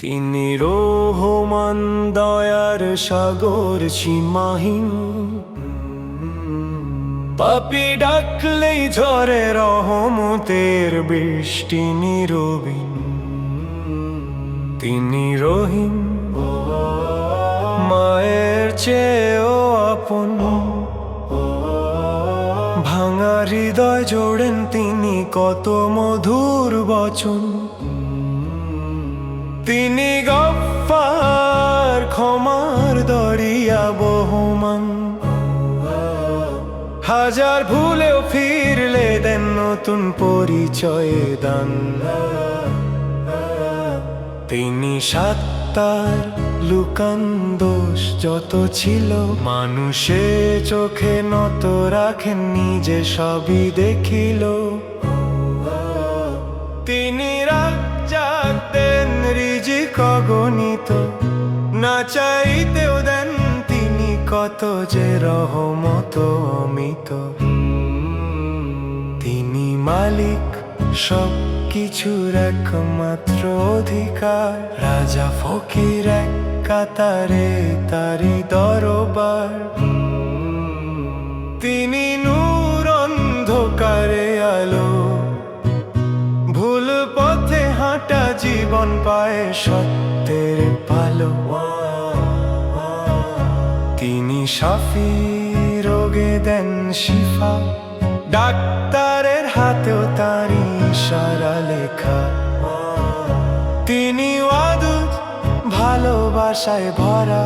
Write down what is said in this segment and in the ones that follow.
তিনি রহমান, দয়ার সাগর সীমাহীন। পাপী ডাকলেই ঝরে রহমতের বৃষ্টি নীরবিন। তিনি রহিম, মায়ের চেয়েও আপন। ভাঙা হৃদয় জোড়েন তিনি কত মধুর বচন। তিনি গফফার, ক্ষমার দরিয়া বহমান। হাজার ভুলেও ফিরলে দেন নতুন পরিচয়ে দান। তিনি সত্তার, লুকান দোষ যত ছিল। মানুষের চোখে নত রাখেন, নিজে সবই দেখিল। তিনি রাজ্জাক, দেন রিজিক অগণিত। না চাইতেও দেন তিনি কত, যে রহমত অমিত। তিনি মালিক, সব কিছুর একমাত্র অধিকার। রাজা ফকির এক কাতারে, তারি দরবার। তিনি নূর, অন্ধকারে আলো। ভুল পথে হাঁটা জীবন পায় সত্যের ভালো। তিনি শাফি, রোগে দেন শিফা। ডাক্তারের হাতেও তাঁরই ইশারা লেখা। তিনি ওয়াদুদ, ভালোবাসায় ভরা।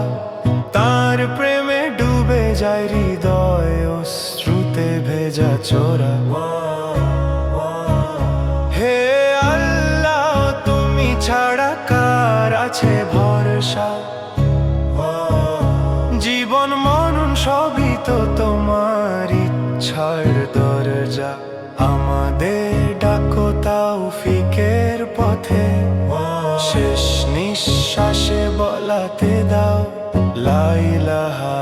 তার প্রেমে ডুবে যায় হৃদয়, অশ্রুতে ভেজা চোরা। হে আল্লাহ, তুমি ছাড়া কার আছে ভরসা? জীবন মরণ সবই তো তোমার ইচ্ছার দরজা। আমাদের ডাকো তাওফিকের পথে, শেষ নিঃশ্বাসে বলাতে দাও লা ইলাহা